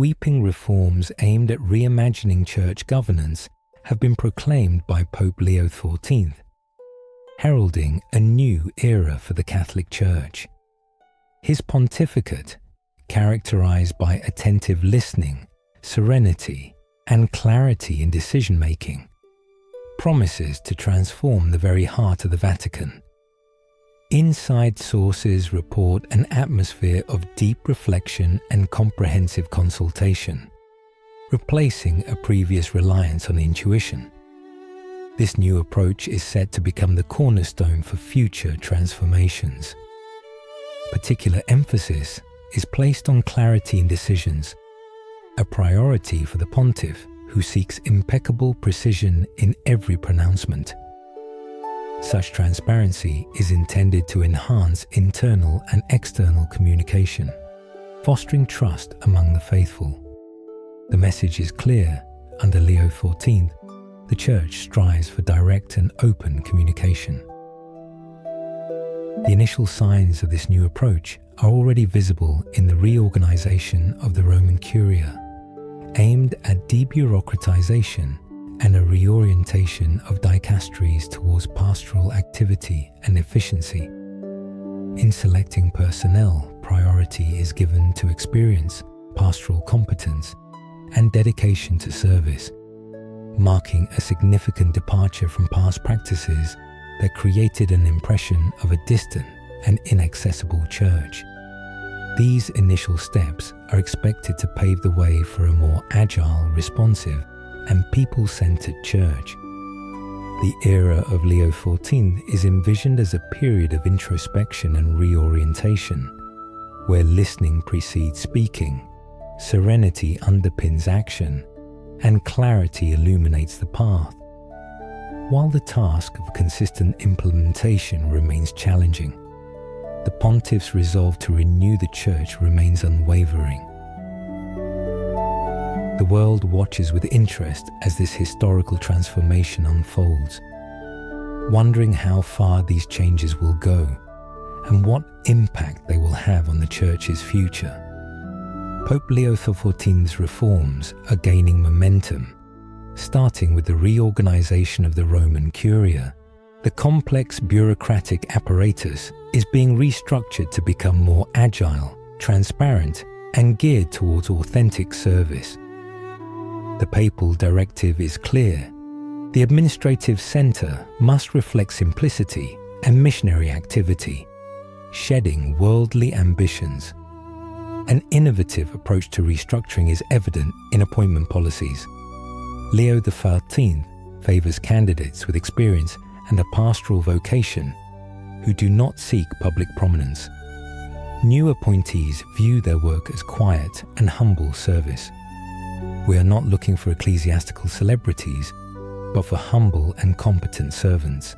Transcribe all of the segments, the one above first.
sweeping reforms aimed at reimagining church governance have been proclaimed by Pope Leo XIV, heralding a new era for the Catholic Church. His pontificate, characterized by attentive listening, serenity, and clarity in decision-making, promises to transform the very heart of the Vatican. Inside sources report an atmosphere of deep reflection and comprehensive consultation, replacing a previous reliance on intuition. This new approach is set to become the cornerstone for future transformations. Particular emphasis is placed on clarity in decisions, a priority for the Pontiff, who seeks impeccable precision in every pronouncement. Such transparency is intended to enhance internal and external communication, fostering trust among the faithful. The message is clear. Under Leo XIV, the Church strives for direct and open communication. The initial signs of this new approach are already visible in the reorganization of the Roman Curia, aimed at debureaucratization and a reorientation of dicasteries towards pastoral activity and efficiency. In selecting personnel, priority is given to experience, pastoral competence, and dedication to service, marking a significant departure from past practices that created an impression of a distant and inaccessible church. These initial steps are expected to pave the way for a more agile, responsive, and people-centered church. The era of Leo XIV is envisioned as a period of introspection and reorientation, where listening precedes speaking, serenity underpins action, and clarity illuminates the path. While the task of consistent implementation remains challenging, the Pontiff's resolve to renew the Church remains unwavering. The world watches with interest as this historical transformation unfolds, wondering how far these changes will go and what impact they will have on the Church's future. Pope Leo XIV's reforms are gaining momentum, starting with the reorganization of the Roman Curia. The complex bureaucratic apparatus is being restructured to become more agile, transparent, and geared towards authentic service. The papal directive is clear. The administrative center must reflect simplicity and missionary activity, shedding worldly ambitions. An innovative approach to restructuring is evident in appointment policies. Leo XIV favors candidates with experience and a pastoral vocation who do not seek public prominence. New appointees view their work as quiet and humble service. We are not looking for ecclesiastical celebrities, but for humble and competent servants,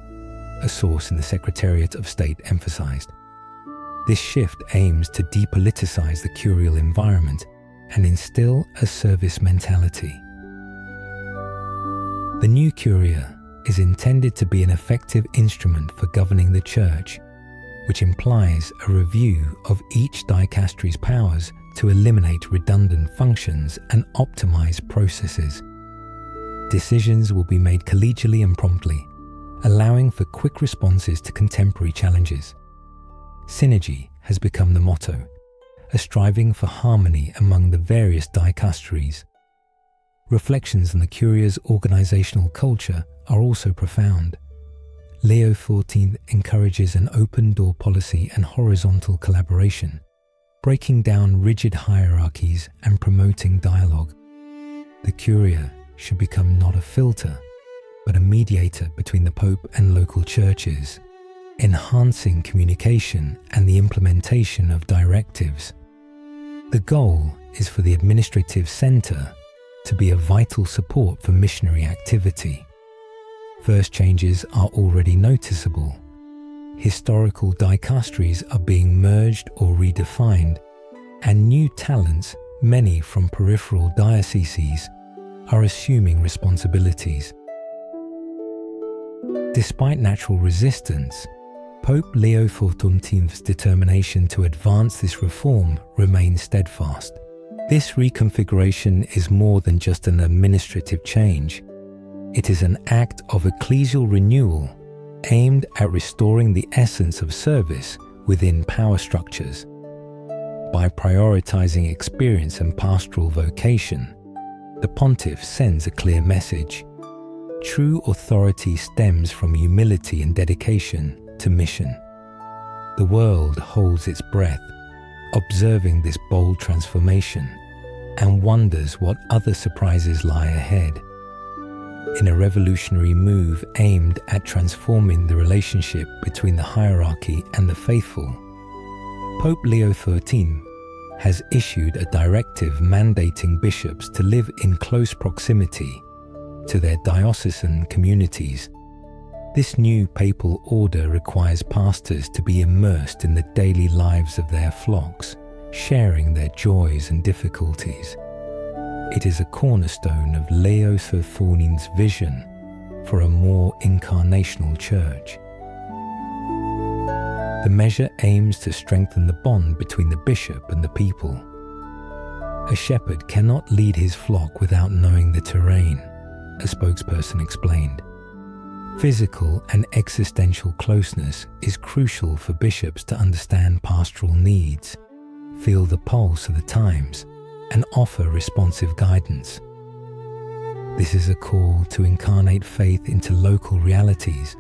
a source in the Secretariat of State emphasized. This shift aims to depoliticize the curial environment and instill a service mentality. The new Curia is intended to be an effective instrument for governing the Church, which implies a review of each dicastery's powers to eliminate redundant functions and optimize processes. Decisions will be made collegially and promptly, allowing for quick responses to contemporary challenges. Synergy has become the motto, a striving for harmony among the various dicasteries. Reflections on the Curia's organizational culture are also profound. Leo XIV encourages an open-door policy and horizontal collaboration, breaking down rigid hierarchies and promoting dialogue. The Curia should become not a filter, but a mediator between the Pope and local churches, enhancing communication and the implementation of directives. The goal is for the administrative center to be a vital support for missionary activity. First changes are already noticeable. Historical dicasteries are being merged or redefined, and new talents, many from peripheral dioceses, are assuming responsibilities. Despite natural resistance, Pope Leo XIV's determination to advance this reform remains steadfast. This reconfiguration is more than just an administrative change. It is an act of ecclesial renewal aimed at restoring the essence of service within power structures. By prioritizing experience and pastoral vocation, the Pontiff sends a clear message. True authority stems from humility and dedication to mission. The world holds its breath, observing this bold transformation, and wonders what other surprises lie ahead. In a revolutionary move aimed at transforming the relationship between the hierarchy and the faithful, Pope Leo XIII has issued a directive mandating bishops to live in close proximity to their diocesan communities. This new papal order requires pastors to be immersed in the daily lives of their flocks, sharing their joys and difficulties. It is a cornerstone of Leo XIII's vision for a more incarnational church. The measure aims to strengthen the bond between the bishop and the people. A shepherd cannot lead his flock without knowing the terrain, a spokesperson explained. Physical and existential closeness is crucial for bishops to understand pastoral needs, feel the pulse of the times, and offer responsive guidance. This is a call to incarnate faith into local realities,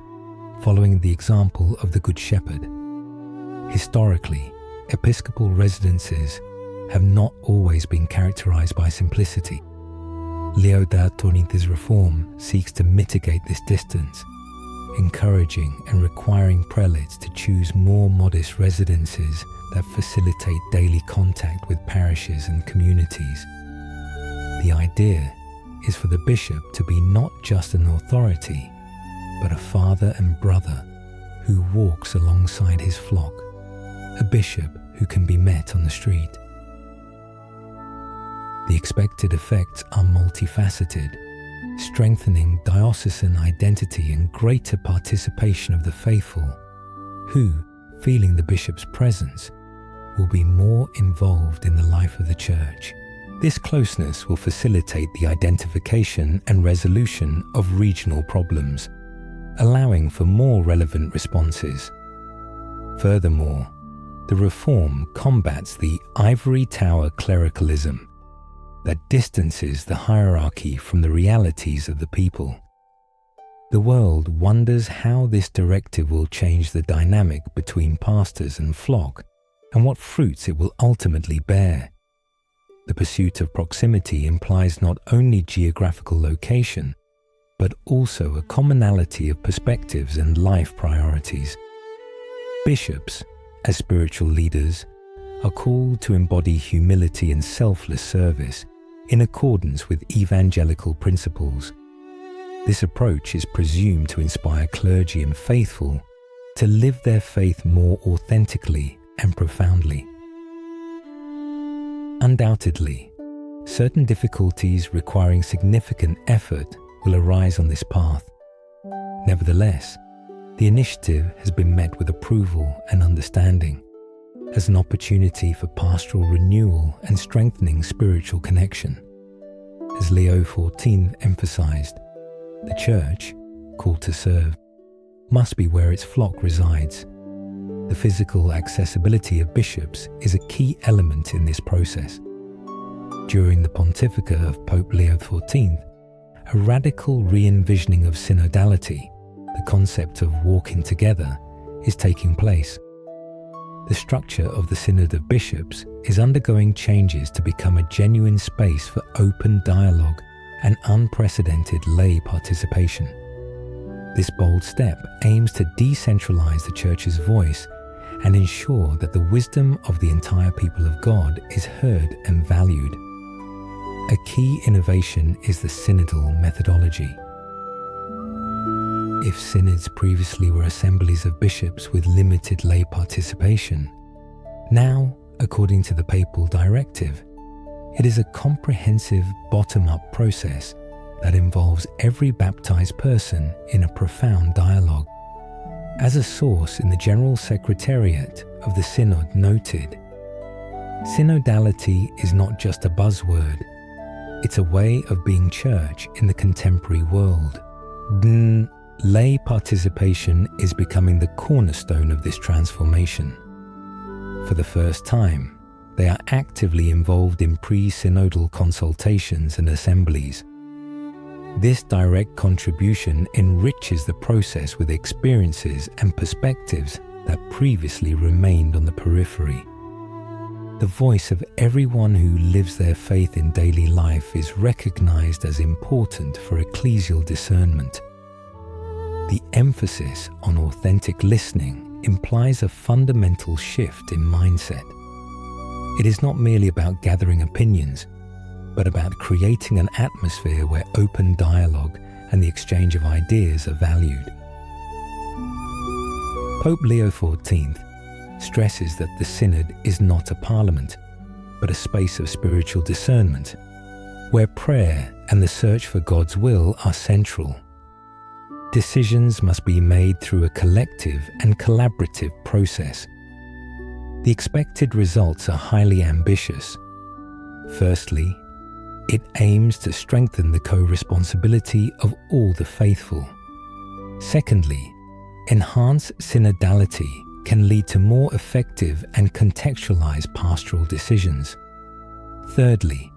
following the example of the Good Shepherd. Historically, episcopal residences have not always been characterized by simplicity. Leo XIII's reform seeks to mitigate this distance, encouraging and requiring prelates to choose more modest residences that facilitate daily contact with parishes and communities. The idea is for the bishop to be not just an authority, but a father and brother who walks alongside his flock, a bishop who can be met on the street. The expected effects are multifaceted, strengthening diocesan identity and greater participation of the faithful, who, feeling the bishop's presence, will be more involved in the life of the church. This closeness will facilitate the identification and resolution of regional problems, allowing for more relevant responses. Furthermore, the reform combats the ivory tower clericalism that distances the hierarchy from the realities of the people. The world wonders how this directive will change the dynamic between pastors and flock, and what fruits it will ultimately bear. The pursuit of proximity implies not only geographical location, but also a commonality of perspectives and life priorities. Bishops, as spiritual leaders, are called to embody humility and selfless service in accordance with evangelical principles. This approach is presumed to inspire clergy and faithful to live their faith more authentically and profoundly. Undoubtedly, certain difficulties requiring significant effort will arise on this path. Nevertheless, the initiative has been met with approval and understanding as an opportunity for pastoral renewal and strengthening spiritual connection. As Leo XIV emphasized, the Church, called to serve, must be where its flock resides. The physical accessibility of bishops is a key element in this process. During the pontificate of Pope Leo XIV, a radical re-envisioning of synodality, the concept of walking together, is taking place. The structure of the Synod of Bishops is undergoing changes to become a genuine space for open dialogue and unprecedented lay participation. This bold step aims to decentralize the Church's voice and ensure that the wisdom of the entire people of God is heard and valued. A key innovation is the synodal methodology. If synods previously were assemblies of bishops with limited lay participation, now, according to the papal directive, it is a comprehensive bottom-up process that involves every baptized person in a profound dialogue. As a source in the General Secretariat of the Synod noted, Synodality is not just a buzzword, it's a way of being church in the contemporary world. Lay participation is becoming the cornerstone of this transformation. For the first time, they are actively involved in pre-synodal consultations and assemblies. This direct contribution enriches the process with experiences and perspectives that previously remained on the periphery. The voice of everyone who lives their faith in daily life is recognized as important for ecclesial discernment. The emphasis on authentic listening implies a fundamental shift in mindset. It is not merely about gathering opinions, but about creating an atmosphere where open dialogue and the exchange of ideas are valued. Pope Leo XIV stresses that the Synod is not a parliament, but a space of spiritual discernment, where prayer and the search for God's will are central. Decisions must be made through a collective and collaborative process. The expected results are highly ambitious. Firstly, it aims to strengthen the co-responsibility of all the faithful. Secondly, enhanced synodality can lead to more effective and contextualized pastoral decisions. Thirdly,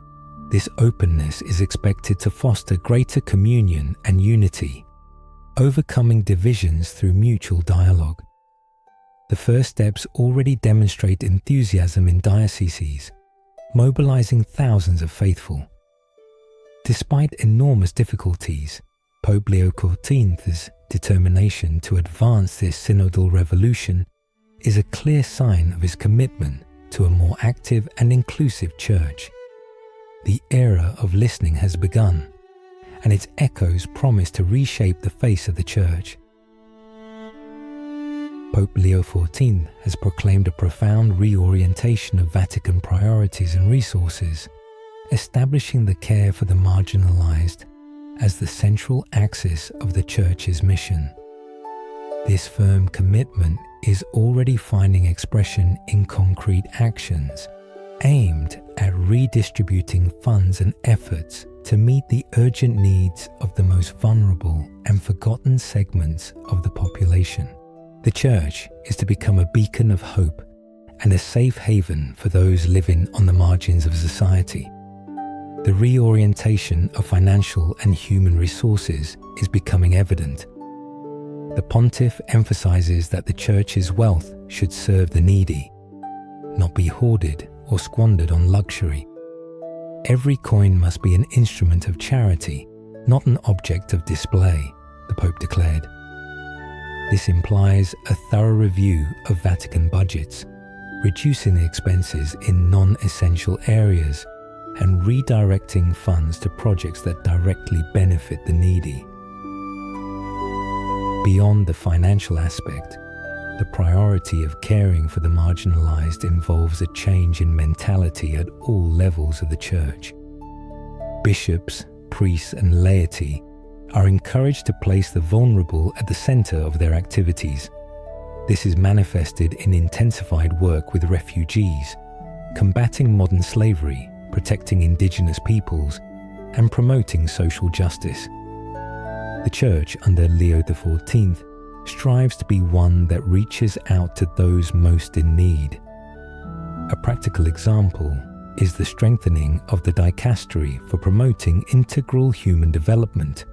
this openness is expected to foster greater communion and unity, overcoming divisions through mutual dialogue. The first steps already demonstrate enthusiasm in dioceses, mobilizing thousands of faithful. Despite enormous difficulties, Pope Leo XIV's determination to advance this synodal revolution is a clear sign of his commitment to a more active and inclusive church. The era of listening has begun, and its echoes promise to reshape the face of the church. Pope Leo XIV has proclaimed a profound reorientation of Vatican priorities and resources, establishing the care for the marginalized as the central axis of the Church's mission. This firm commitment is already finding expression in concrete actions aimed at redistributing funds and efforts to meet the urgent needs of the most vulnerable and forgotten segments of the population. The Church is to become a beacon of hope and a safe haven for those living on the margins of society. The reorientation of financial and human resources is becoming evident. The Pontiff emphasizes that the Church's wealth should serve the needy, not be hoarded or squandered on luxury. Every coin must be an instrument of charity, not an object of display, the Pope declared. This implies a thorough review of Vatican budgets, reducing the expenses in non-essential areas and redirecting funds to projects that directly benefit the needy. Beyond the financial aspect, the priority of caring for the marginalized involves a change in mentality at all levels of the Church. Bishops, priests, and laity are encouraged to place the vulnerable at the center of their activities. This is manifested in intensified work with refugees, combating modern slavery, protecting indigenous peoples, and promoting social justice. The Church under Leo XIV strives to be one that reaches out to those most in need. A practical example is the strengthening of the dicastery for promoting integral human development,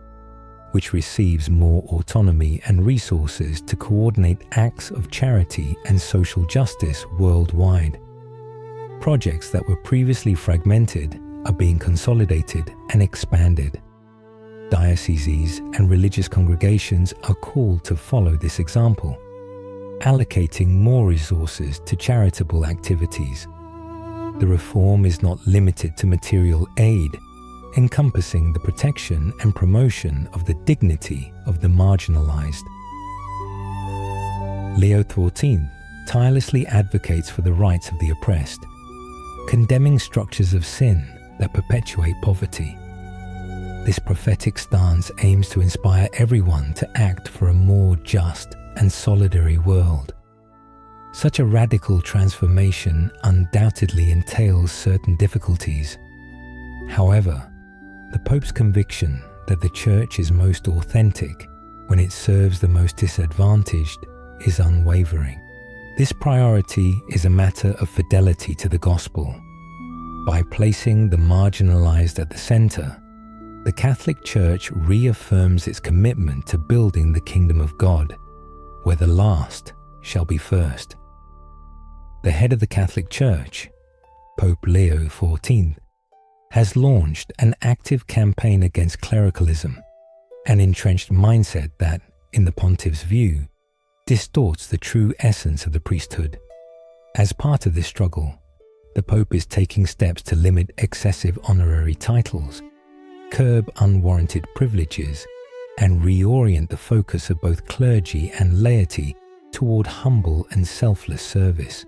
which receives more autonomy and resources to coordinate acts of charity and social justice worldwide. Projects that were previously fragmented are being consolidated and expanded. Dioceses and religious congregations are called to follow this example, allocating more resources to charitable activities. The reform is not limited to material aid, encompassing the protection and promotion of the dignity of the marginalized. Leo XIV tirelessly advocates for the rights of the oppressed, condemning structures of sin that perpetuate poverty. This prophetic stance aims to inspire everyone to act for a more just and solidary world. Such a radical transformation undoubtedly entails certain difficulties. However, the Pope's conviction that the Church is most authentic when it serves the most disadvantaged is unwavering. This priority is a matter of fidelity to the Gospel. By placing the marginalized at the center, the Catholic Church reaffirms its commitment to building the kingdom of God, where the last shall be first. The head of the Catholic Church, Pope Leo XIV, has launched an active campaign against clericalism, an entrenched mindset that, in the Pontiff's view, distorts the true essence of the priesthood. As part of this struggle, the Pope is taking steps to limit excessive honorary titles, curb unwarranted privileges, and reorient the focus of both clergy and laity toward humble and selfless service.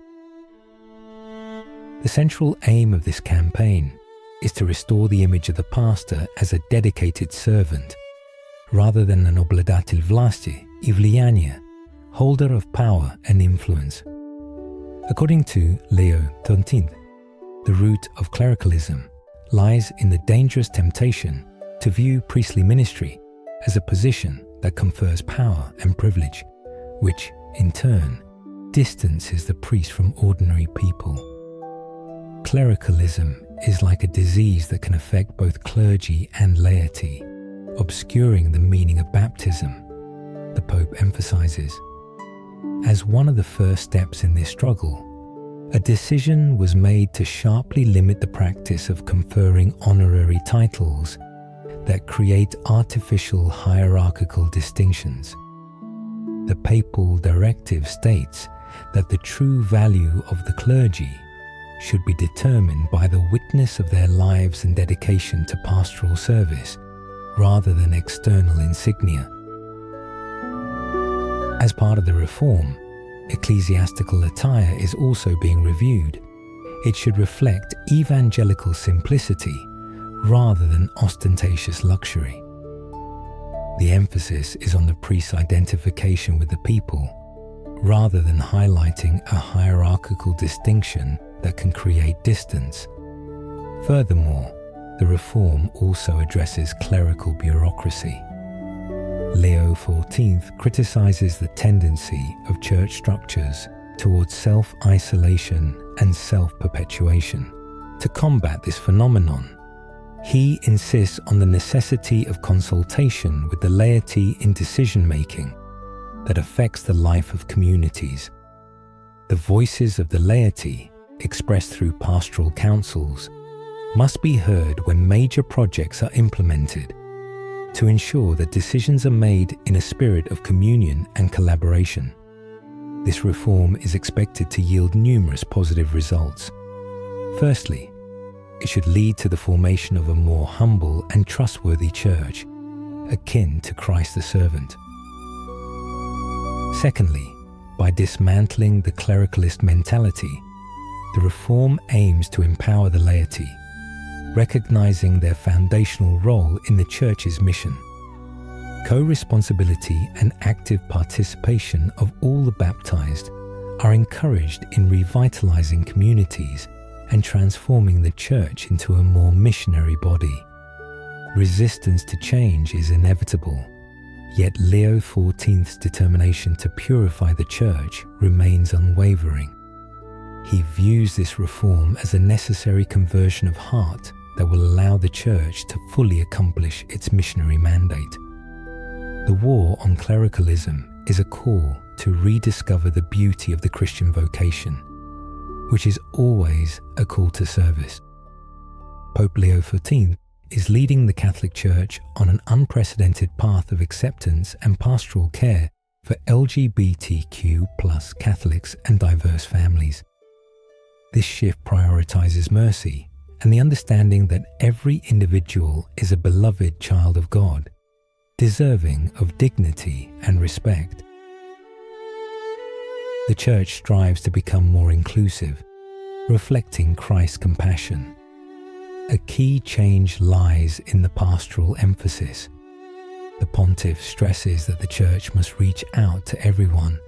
The central aim of this campaign is to restore the image of the pastor as a dedicated servant, rather than an obladatel vlasti I влияние, holder of power and influence. According to Leo XIV, the root of clericalism lies in the dangerous temptation to view priestly ministry as a position that confers power and privilege, which, in turn, distances the priest from ordinary people. Clericalism is like a disease that can affect both clergy and laity, obscuring the meaning of baptism, the Pope emphasizes. As one of the first steps in this struggle, a decision was made to sharply limit the practice of conferring honorary titles that create artificial hierarchical distinctions. The papal directive states that the true value of the clergy should be determined by the witness of their lives and dedication to pastoral service, rather than external insignia. As part of the reform, ecclesiastical attire is also being reviewed. It should reflect evangelical simplicity rather than ostentatious luxury. The emphasis is on the priest's identification with the people, rather than highlighting a hierarchical distinction that can create distance. Furthermore, the reform also addresses clerical bureaucracy. Leo XIV criticizes the tendency of church structures towards self-isolation and self-perpetuation. To combat this phenomenon, he insists on the necessity of consultation with the laity in decision-making that affects the life of communities. The voices of the laity, expressed through pastoral councils, must be heard when major projects are implemented, to ensure that decisions are made in a spirit of communion and collaboration. This reform is expected to yield numerous positive results. Firstly, it should lead to the formation of a more humble and trustworthy church, akin to Christ the servant. Secondly, by dismantling the clericalist mentality, the reform aims to empower the laity, recognizing their foundational role in the Church's mission. Co-responsibility and active participation of all the baptized are encouraged in revitalizing communities and transforming the Church into a more missionary body. Resistance to change is inevitable, yet Leo XIV's determination to purify the Church remains unwavering. He views this reform as a necessary conversion of heart that will allow the Church to fully accomplish its missionary mandate. The war on clericalism is a call to rediscover the beauty of the Christian vocation, which is always a call to service. Pope Leo XIV is leading the Catholic Church on an unprecedented path of acceptance and pastoral care for LGBTQ+ Catholics and diverse families. This shift prioritizes mercy and the understanding that every individual is a beloved child of God, deserving of dignity and respect. The Church strives to become more inclusive, reflecting Christ's compassion. A key change lies in the pastoral emphasis. The Pontiff stresses that the Church must reach out to everyone,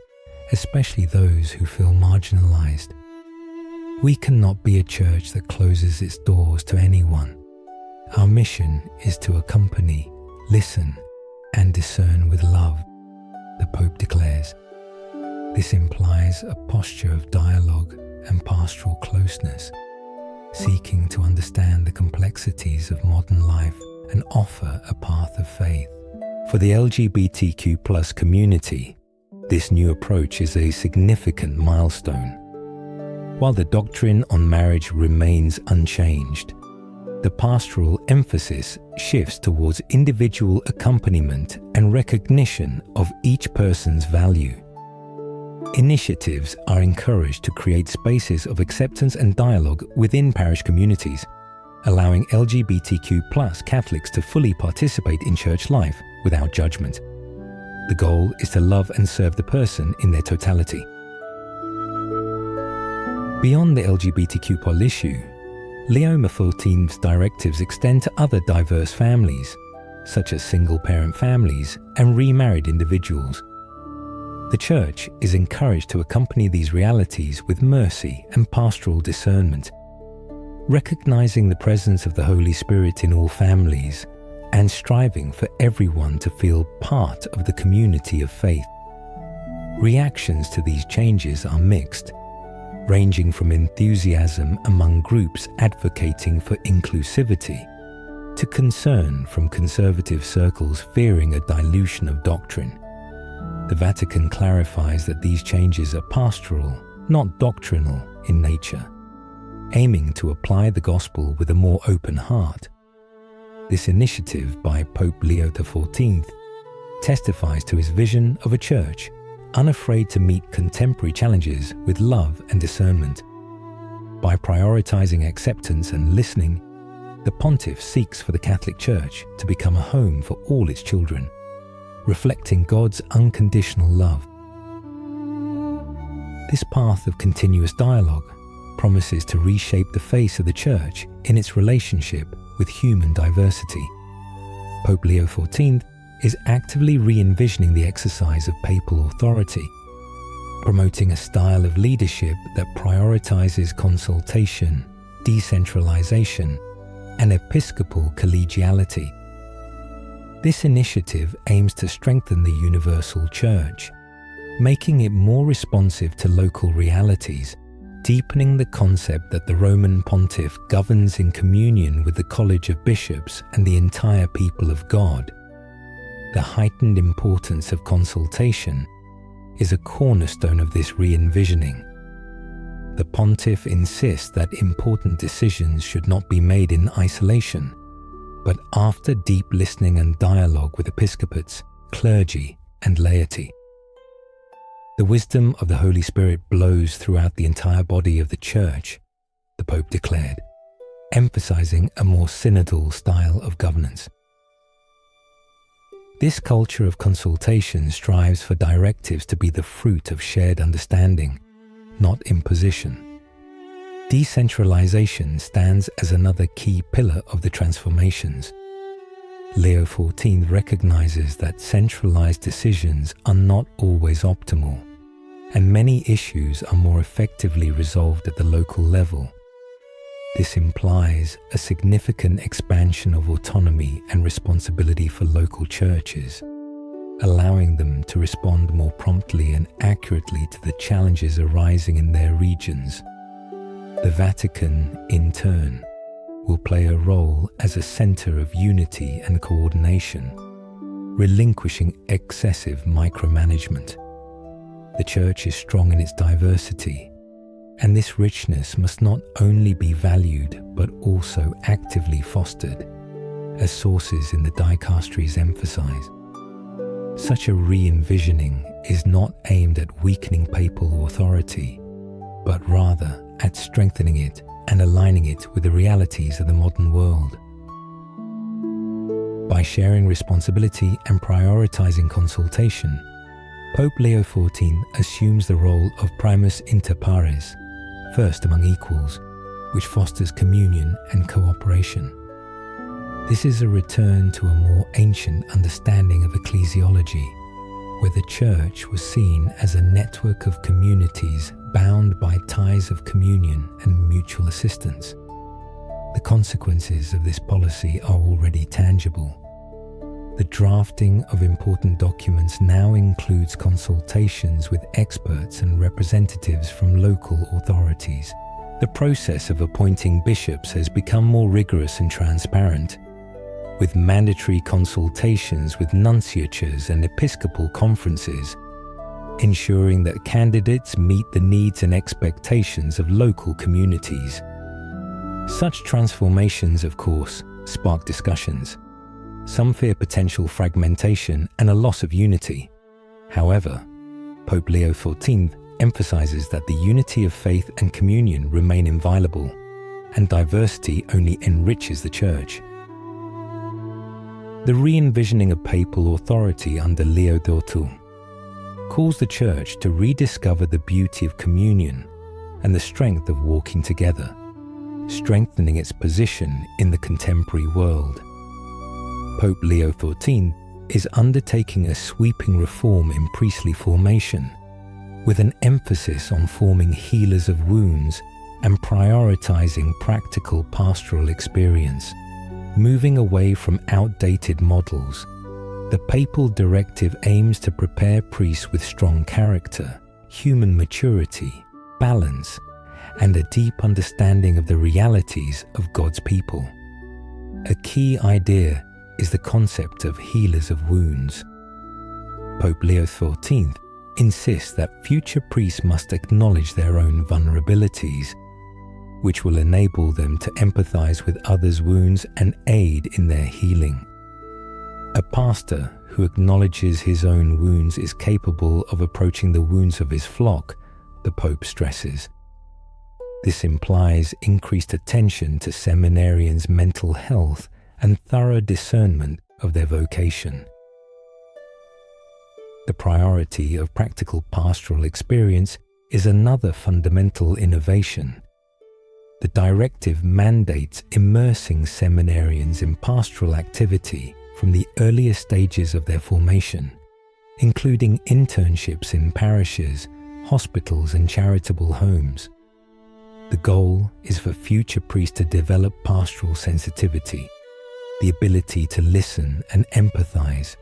especially those who feel marginalized. We cannot be a church that closes its doors to anyone. Our mission is to accompany, listen, and discern with love, the Pope declares. This implies a posture of dialogue and pastoral closeness, seeking to understand the complexities of modern life and offer a path of faith. For the LGBTQ+ community, this new approach is a significant milestone. While the doctrine on marriage remains unchanged, the pastoral emphasis shifts towards individual accompaniment and recognition of each person's value. Initiatives are encouraged to create spaces of acceptance and dialogue within parish communities, allowing LGBTQ+ Catholics to fully participate in church life without judgment. The goal is to love and serve the person in their totality. Beyond the LGBTQ+ issue, Leo XIV's directives extend to other diverse families, such as single-parent families and remarried individuals. The Church is encouraged to accompany these realities with mercy and pastoral discernment, recognizing the presence of the Holy Spirit in all families and striving for everyone to feel part of the community of faith. Reactions to these changes are mixed, ranging from enthusiasm among groups advocating for inclusivity to concern from conservative circles fearing a dilution of doctrine. The Vatican clarifies that these changes are pastoral, not doctrinal in nature, aiming to apply the gospel with a more open heart. This initiative by Pope Leo XIV testifies to his vision of a church unafraid to meet contemporary challenges with love and discernment. By prioritizing acceptance and listening, the Pontiff seeks for the Catholic Church to become a home for all its children, reflecting God's unconditional love. This path of continuous dialogue promises to reshape the face of the Church in its relationship with human diversity. Pope Leo XIV is actively re-envisioning the exercise of papal authority, promoting a style of leadership that prioritizes consultation, decentralization, and episcopal collegiality. This initiative aims to strengthen the universal Church, making it more responsive to local realities, deepening the concept that the Roman Pontiff governs in communion with the College of Bishops and the entire people of God. The heightened importance of consultation is a cornerstone of this re-envisioning. The Pontiff insists that important decisions should not be made in isolation, but after deep listening and dialogue with episcopates, clergy, and laity. The wisdom of the Holy Spirit blows throughout the entire body of the Church, the Pope declared, emphasizing a more synodal style of governance. This culture of consultation strives for directives to be the fruit of shared understanding, not imposition. Decentralization stands as another key pillar of the transformations. Leo XIV recognizes that centralized decisions are not always optimal, and many issues are more effectively resolved at the local level. This implies a significant expansion of autonomy and responsibility for local churches, allowing them to respond more promptly and accurately to the challenges arising in their regions. The Vatican, in turn, will play a role as a center of unity and coordination, relinquishing excessive micromanagement. The Church is strong in its diversity, and this richness must not only be valued but also actively fostered, as sources in the dicasteries emphasize. Such a re-envisioning is not aimed at weakening papal authority, but rather at strengthening it and aligning it with the realities of the modern world. By sharing responsibility and prioritizing consultation, Pope Leo XIV assumes the role of primus inter pares, first among equals, which fosters communion and cooperation. This is a return to a more ancient understanding of ecclesiology, where the Church was seen as a network of communities bound by ties of communion and mutual assistance. The consequences of this policy are already tangible. The drafting of important documents now includes consultations with experts and representatives from local authorities. The process of appointing bishops has become more rigorous and transparent, with mandatory consultations with nunciatures and episcopal conferences, ensuring that candidates meet the needs and expectations of local communities. Such transformations, of course, spark discussions. Some fear potential fragmentation and a loss of unity. However, Pope Leo XIV emphasizes that the unity of faith and communion remain inviolable, and diversity only enriches the Church. The re-envisioning of papal authority under Leo XII calls the Church to rediscover the beauty of communion and the strength of walking together, strengthening its position in the contemporary world. Pope Leo XIV is undertaking a sweeping reform in priestly formation, with an emphasis on forming healers of wounds and prioritizing practical pastoral experience. Moving away from outdated models, the papal directive aims to prepare priests with strong character, human maturity, balance, and a deep understanding of the realities of God's people. A key idea is the concept of healers of wounds. Pope Leo XIV insists that future priests must acknowledge their own vulnerabilities, which will enable them to empathize with others' wounds and aid in their healing. A pastor who acknowledges his own wounds is capable of approaching the wounds of his flock, the Pope stresses. This implies increased attention to seminarians' mental health and thorough discernment of their vocation. The priority of practical pastoral experience is another fundamental innovation. The directive mandates immersing seminarians in pastoral activity from the earliest stages of their formation, including internships in parishes, hospitals, and charitable homes. The goal is for future priests to develop pastoral sensitivity, the ability to listen and empathize,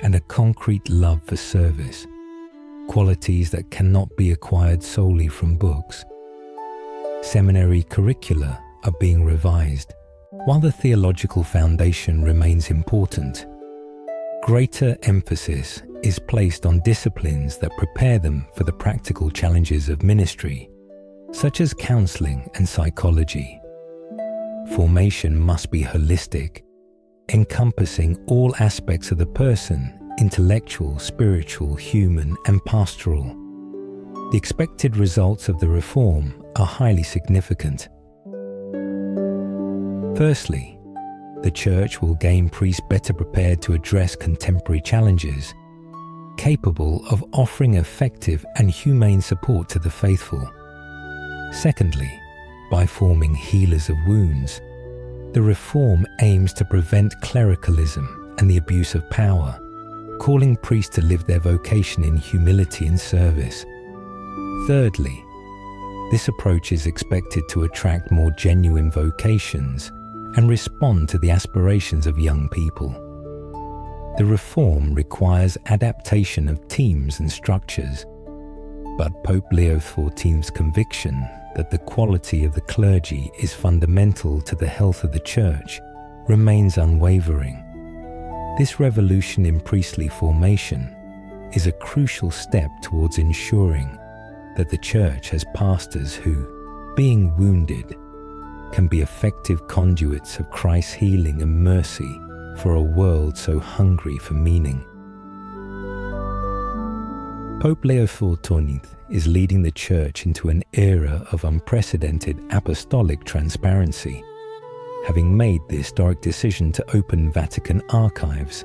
and a concrete love for service, qualities that cannot be acquired solely from books. Seminary curricula are being revised. While the theological foundation remains important, greater emphasis is placed on disciplines that prepare them for the practical challenges of ministry, such as counseling and psychology. Formation must be holistic, encompassing all aspects of the person, intellectual, spiritual, human, and pastoral. The expected results of the reform are highly significant. Firstly, the Church will gain priests better prepared to address contemporary challenges, capable of offering effective and humane support to the faithful. Secondly, by forming healers of wounds, the reform aims to prevent clericalism and the abuse of power, calling priests to live their vocation in humility and service. Thirdly, this approach is expected to attract more genuine vocations and respond to the aspirations of young people. The reform requires adaptation of teams and structures, but Pope Leo XIV's conviction that the quality of the clergy is fundamental to the health of the Church remains unwavering. This revolution in priestly formation is a crucial step towards ensuring that the Church has pastors who, being wounded, can be effective conduits of Christ's healing and mercy for a world so hungry for meaning. Pope Leo XIV is leading the Church into an era of unprecedented apostolic transparency, having made the historic decision to open Vatican archives,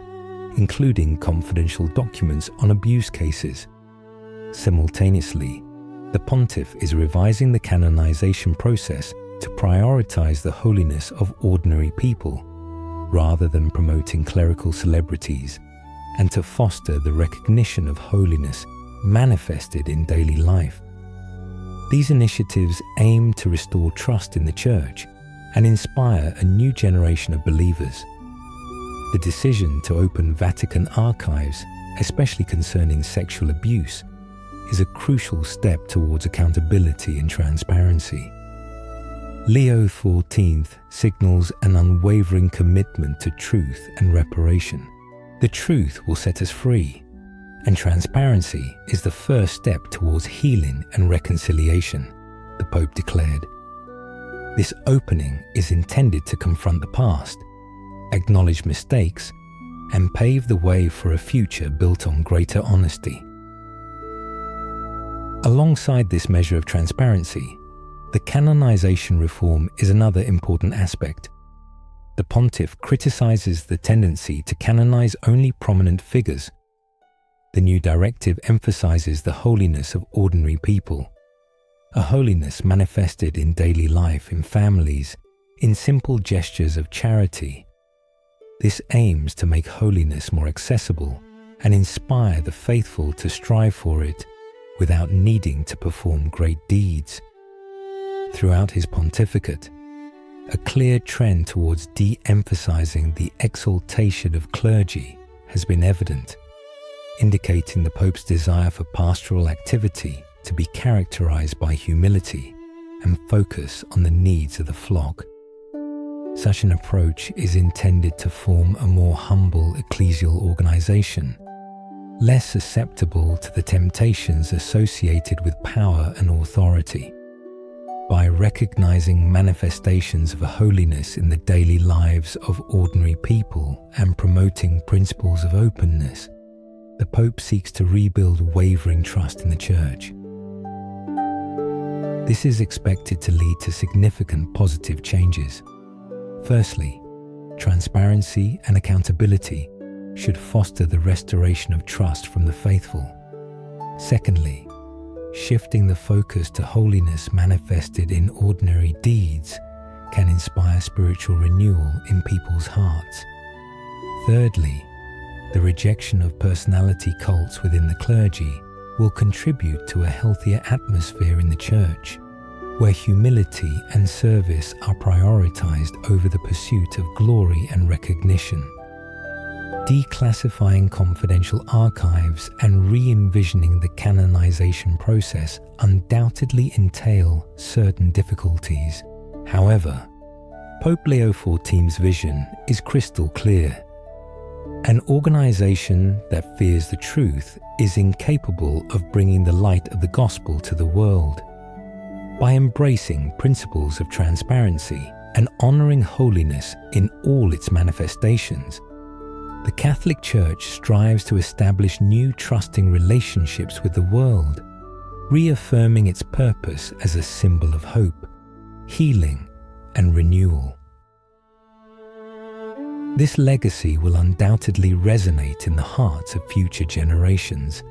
including confidential documents on abuse cases. Simultaneously, the Pontiff is revising the canonization process to prioritize the holiness of ordinary people, rather than promoting clerical celebrities, and to foster the recognition of holiness manifested in daily life. These initiatives aim to restore trust in the Church and inspire a new generation of believers. The decision to open Vatican archives, especially concerning sexual abuse, is a crucial step towards accountability and transparency. Leo XIV signals an unwavering commitment to truth and reparation. The truth will set us free, and transparency is the first step towards healing and reconciliation, the Pope declared. This opening is intended to confront the past, acknowledge mistakes, and pave the way for a future built on greater honesty. Alongside this measure of transparency, the canonization reform is another important aspect. The Pontiff criticizes the tendency to canonize only prominent figures. The new directive emphasizes the holiness of ordinary people, a holiness manifested in daily life, in families, in simple gestures of charity. This aims to make holiness more accessible and inspire the faithful to strive for it without needing to perform great deeds. Throughout his pontificate, a clear trend towards de-emphasizing the exaltation of clergy has been evident, indicating the Pope's desire for pastoral activity to be characterized by humility and focus on the needs of the flock. Such an approach is intended to form a more humble ecclesial organization, less susceptible to the temptations associated with power and authority. By recognizing manifestations of holiness in the daily lives of ordinary people and promoting principles of openness, the Pope seeks to rebuild wavering trust in the Church. This is expected to lead to significant positive changes. Firstly, transparency and accountability should foster the restoration of trust from the faithful. Secondly, shifting the focus to holiness manifested in ordinary deeds can inspire spiritual renewal in people's hearts. Thirdly, the rejection of personality cults within the clergy will contribute to a healthier atmosphere in the Church, where humility and service are prioritized over the pursuit of glory and recognition. Declassifying confidential archives and re-envisioning the canonization process undoubtedly entail certain difficulties. However, Pope Leo XIV's vision is crystal clear. An organization that fears the truth is incapable of bringing the light of the gospel to the world. By embracing principles of transparency and honoring holiness in all its manifestations, the Catholic Church strives to establish new trusting relationships with the world, reaffirming its purpose as a symbol of hope, healing, and renewal. This legacy will undoubtedly resonate in the hearts of future generations,